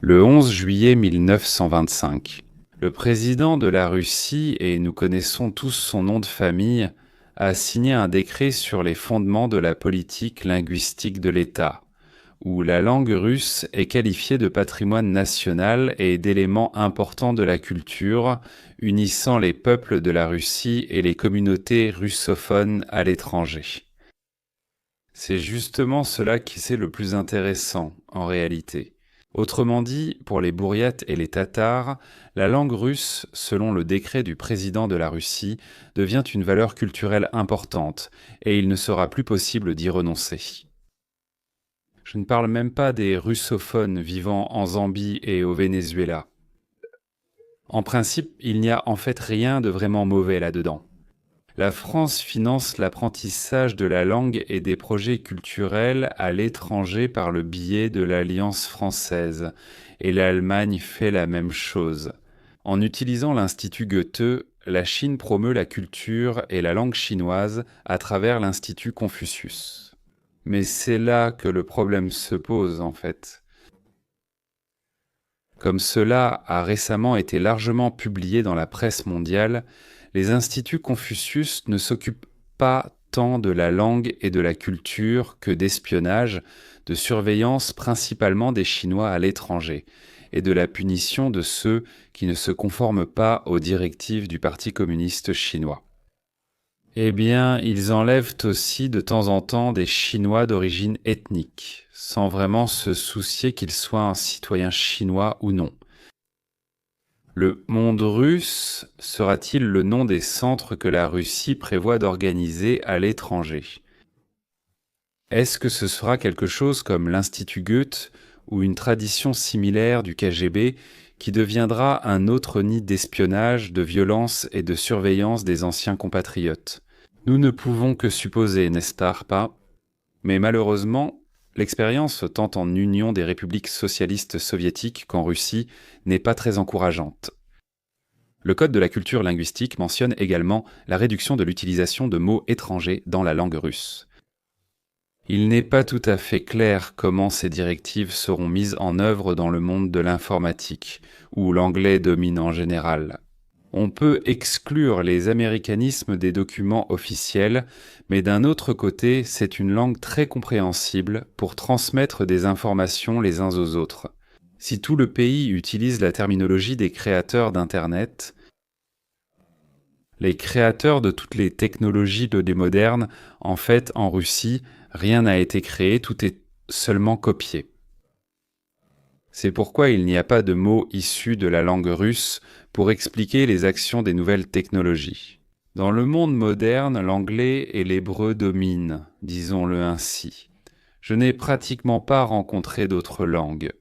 Le 11 juillet 1925, le président de la Russie, et nous connaissons tous son nom de famille, a signé un décret sur les fondements de la politique linguistique de l'État, où la langue russe est qualifiée de patrimoine national et d'élément important de la culture, unissant les peuples de la Russie et les communautés russophones à l'étranger. C'est justement cela qui est le plus intéressant, en réalité. Autrement dit, pour les Bouriates et les Tatars, la langue russe, selon le décret du président de la Russie, devient une valeur culturelle importante, et il ne sera plus possible d'y renoncer. Je ne parle même pas des russophones vivant en Zambie et au Venezuela. En principe, il n'y a en fait rien de vraiment mauvais là-dedans. La France finance l'apprentissage de la langue et des projets culturels à l'étranger par le biais de l'Alliance française, et l'Allemagne fait la même chose. En utilisant l'Institut Goethe, la Chine promeut la culture et la langue chinoise à travers l'Institut Confucius. Mais c'est là que le problème se pose, en fait. Comme cela a récemment été largement publié dans la presse mondiale, les instituts Confucius ne s'occupent pas tant de la langue et de la culture que d'espionnage, de surveillance principalement des Chinois à l'étranger, et de la punition de ceux qui ne se conforment pas aux directives du Parti communiste chinois. Eh bien, ils enlèvent aussi de temps en temps des Chinois d'origine ethnique, sans vraiment se soucier qu'ils soient un citoyen chinois ou non. Le monde russe sera-t-il le nom des centres que la Russie prévoit d'organiser à l'étranger? Est-ce que ce sera quelque chose comme l'Institut Goethe ou une tradition similaire du KGB qui deviendra un autre nid d'espionnage, de violence et de surveillance des anciens compatriotes? Nous ne pouvons que supposer, n'est-ce pas? Mais malheureusement, l'expérience tant en Union des républiques socialistes soviétiques qu'en Russie n'est pas très encourageante. Le Code de la culture linguistique mentionne également la réduction de l'utilisation de mots étrangers dans la langue russe. Il n'est pas tout à fait clair comment ces directives seront mises en œuvre dans le monde de l'informatique, où l'anglais domine en général. On peut exclure les américanismes des documents officiels, mais d'un autre côté, c'est une langue très compréhensible pour transmettre des informations les uns aux autres. Si tout le pays utilise la terminologie des créateurs d'Internet, les créateurs de toutes les technologies de modernes, en fait, en Russie, rien n'a été créé, tout est seulement copié. C'est pourquoi il n'y a pas de mots issus de la langue russe pour expliquer les actions des nouvelles technologies. Dans le monde moderne, l'anglais et l'hébreu dominent, disons-le ainsi. Je n'ai pratiquement pas rencontré d'autres langues.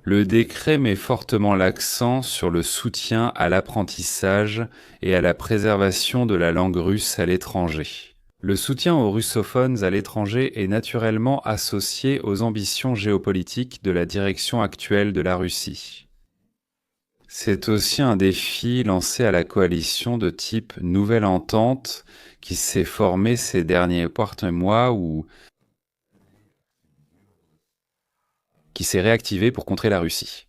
Le décret met fortement l'accent sur le soutien à l'apprentissage et à la préservation de la langue russe à l'étranger. Le soutien aux russophones à l'étranger est naturellement associé aux ambitions géopolitiques de la direction actuelle de la Russie. C'est aussi un défi lancé à la coalition de type Nouvelle Entente qui s'est formée ces derniers mois ou qui s'est réactivée pour contrer la Russie.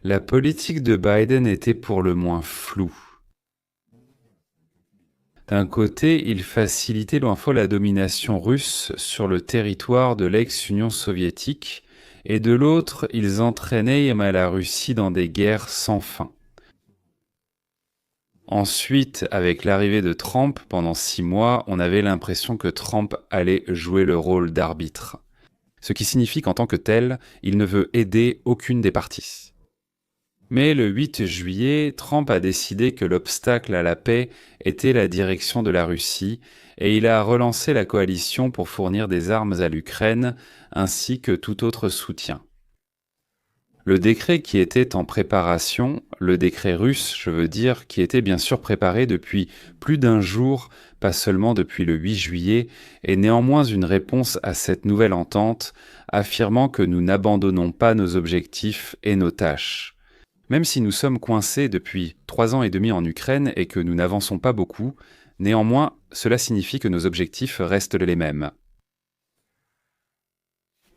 La politique de Biden était pour le moins floue. D'un côté, il facilitait loin faut la domination russe sur le territoire de l'ex-Union soviétique, et de l'autre, ils entraînaient la Russie dans des guerres sans fin. Ensuite, avec l'arrivée de Trump, pendant 6 mois, on avait l'impression que Trump allait jouer le rôle d'arbitre. Ce qui signifie qu'en tant que tel, il ne veut aider aucune des parties. Mais le 8 juillet, Trump a décidé que l'obstacle à la paix était la direction de la Russie, et il a relancé la coalition pour fournir des armes à l'Ukraine, ainsi que tout autre soutien. Le décret qui était en préparation, le décret russe, je veux dire, qui était bien sûr préparé depuis plus d'un jour, pas seulement depuis le 8 juillet, est néanmoins une réponse à cette nouvelle entente, affirmant que nous n'abandonnons pas nos objectifs et nos tâches. Même si nous sommes coincés depuis 3 ans et demi en Ukraine et que nous n'avançons pas beaucoup, néanmoins, cela signifie que nos objectifs restent les mêmes.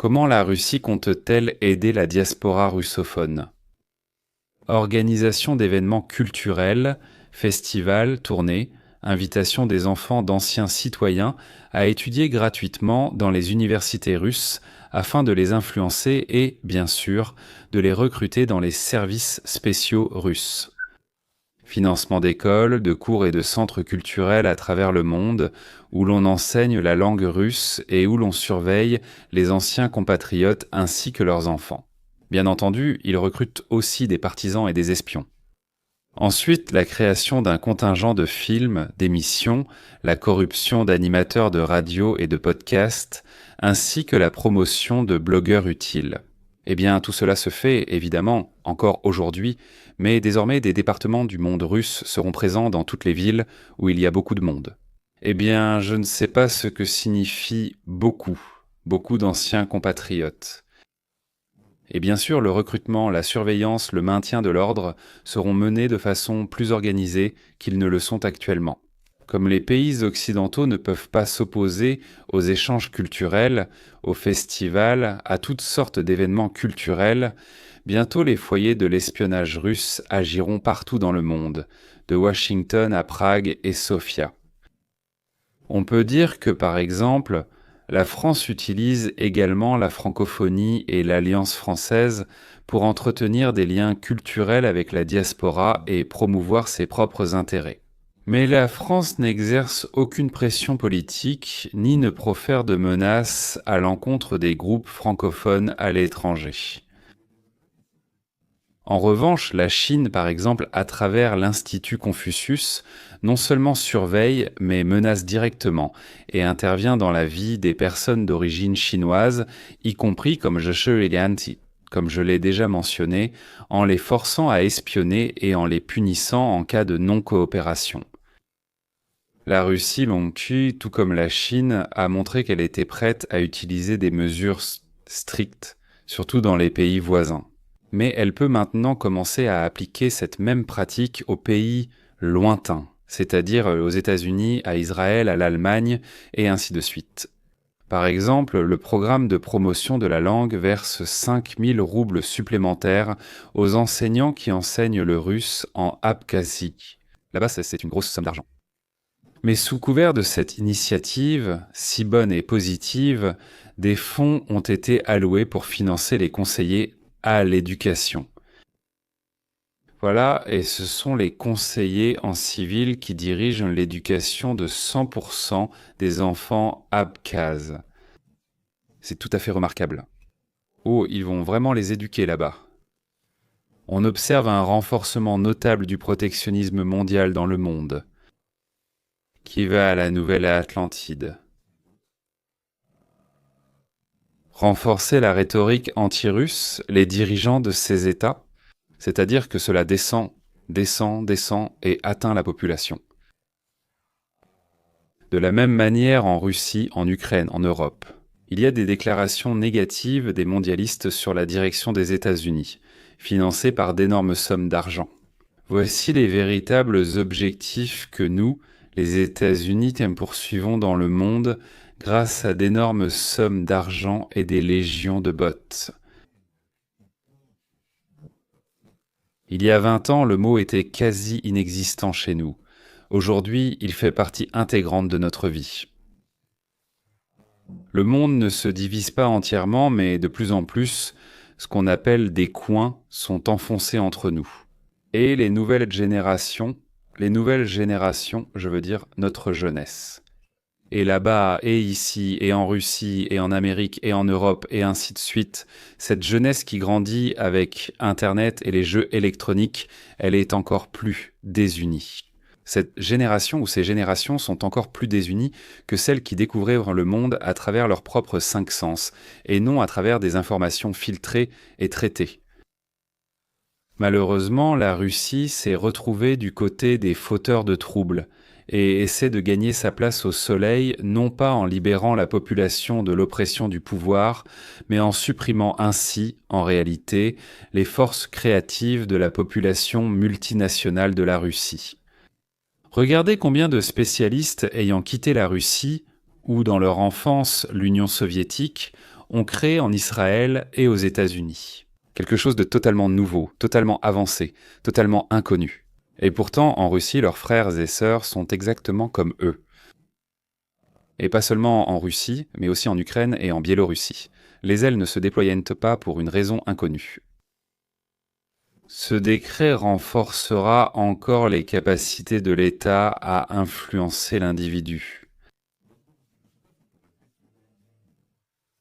Comment la Russie compte-t-elle aider la diaspora russophone? Organisation d'événements culturels, festivals, tournées, invitation des enfants d'anciens citoyens à étudier gratuitement dans les universités russes afin de les influencer et, bien sûr, de les recruter dans les services spéciaux russes. Financement d'écoles, de cours et de centres culturels à travers le monde, où l'on enseigne la langue russe et où l'on surveille les anciens compatriotes ainsi que leurs enfants. Bien entendu, ils recrutent aussi des partisans et des espions. Ensuite, la création d'un contingent de films, d'émissions, la corruption d'animateurs de radio et de podcasts, ainsi que la promotion de blogueurs utiles. Eh bien, tout cela se fait, évidemment, encore aujourd'hui, mais désormais des départements du monde russe seront présents dans toutes les villes où il y a beaucoup de monde. Eh bien, je ne sais pas ce que signifie beaucoup d'anciens compatriotes. Et bien sûr, le recrutement, la surveillance, le maintien de l'ordre seront menés de façon plus organisée qu'ils ne le sont actuellement. Comme les pays occidentaux ne peuvent pas s'opposer aux échanges culturels, aux festivals, à toutes sortes d'événements culturels, bientôt les foyers de l'espionnage russe agiront partout dans le monde, de Washington à Prague et Sofia. On peut dire que, par exemple, la France utilise également la francophonie et l'Alliance française pour entretenir des liens culturels avec la diaspora et promouvoir ses propres intérêts. Mais la France n'exerce aucune pression politique ni ne profère de menaces à l'encontre des groupes francophones à l'étranger. En revanche, la Chine, par exemple, à travers l'Institut Confucius, non seulement surveille, mais menace directement et intervient dans la vie des personnes d'origine chinoise, y compris comme je l'ai déjà mentionné, en les forçant à espionner et en les punissant en cas de non-coopération. La Russie, Longqi, tout comme la Chine, a montré qu'elle était prête à utiliser des mesures strictes, surtout dans les pays voisins. Mais elle peut maintenant commencer à appliquer cette même pratique aux pays lointains, c'est-à-dire aux États-Unis, à Israël, à l'Allemagne, et ainsi de suite. Par exemple, le programme de promotion de la langue verse 5000 roubles supplémentaires aux enseignants qui enseignent le russe en Abkhazie. Là-bas, c'est une grosse somme d'argent. Mais sous couvert de cette initiative, si bonne et positive, des fonds ont été alloués pour financer les conseillers à l'éducation. Voilà, et ce sont les conseillers en civil qui dirigent l'éducation de 100% des enfants abkhazes. C'est tout à fait remarquable. Oh, ils vont vraiment les éduquer là-bas. On observe un renforcement notable du protectionnisme mondial dans le monde, qui va à la Nouvelle Atlantide. Renforcer la rhétorique anti-russe, les dirigeants de ces États, c'est-à-dire que cela descend et atteint la population. De la même manière en Russie, en Ukraine, en Europe, il y a des déclarations négatives des mondialistes sur la direction des États-Unis, financées par d'énormes sommes d'argent. Voici les véritables objectifs que nous, les États-Unis, poursuivons dans le monde grâce à d'énormes sommes d'argent et des légions de bots. Il y a 20 ans, le mot était quasi inexistant chez nous. Aujourd'hui, il fait partie intégrante de notre vie. Le monde ne se divise pas entièrement, mais de plus en plus, ce qu'on appelle des coins sont enfoncés entre nous. Et les nouvelles générations, je veux dire notre jeunesse. Et là-bas, et ici, et en Russie, et en Amérique, et en Europe, et ainsi de suite, cette jeunesse qui grandit avec Internet et les jeux électroniques, elle est encore plus désunie. Cette génération ou ces générations sont encore plus désunies que celles qui découvrirent le monde à travers leurs propres 5 sens, et non à travers des informations filtrées et traitées. Malheureusement, la Russie s'est retrouvée du côté des fauteurs de troubles, et essaie de gagner sa place au soleil, non pas en libérant la population de l'oppression du pouvoir, mais en supprimant ainsi, en réalité, les forces créatives de la population multinationale de la Russie. Regardez combien de spécialistes ayant quitté la Russie, ou dans leur enfance l'Union soviétique, ont créé en Israël et aux États-Unis. Quelque chose de totalement nouveau, totalement avancé, totalement inconnu. Et pourtant, en Russie, leurs frères et sœurs sont exactement comme eux. Et pas seulement en Russie, mais aussi en Ukraine et en Biélorussie. Les ailes ne se déployent pas pour une raison inconnue. Ce décret renforcera encore les capacités de l'État à influencer l'individu.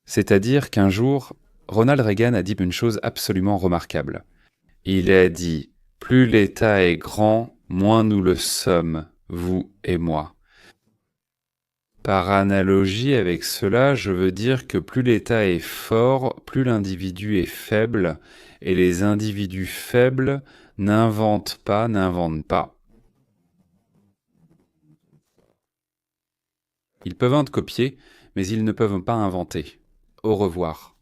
C'est-à-dire qu'un jour, Ronald Reagan a dit une chose absolument remarquable. Il a dit « Plus l'État est grand, moins nous le sommes, vous et moi ». Par analogie avec cela, je veux dire que plus l'État est fort, plus l'individu est faible, et les individus faibles n'inventent pas. Ils peuvent copier, mais ils ne peuvent pas inventer. Au revoir.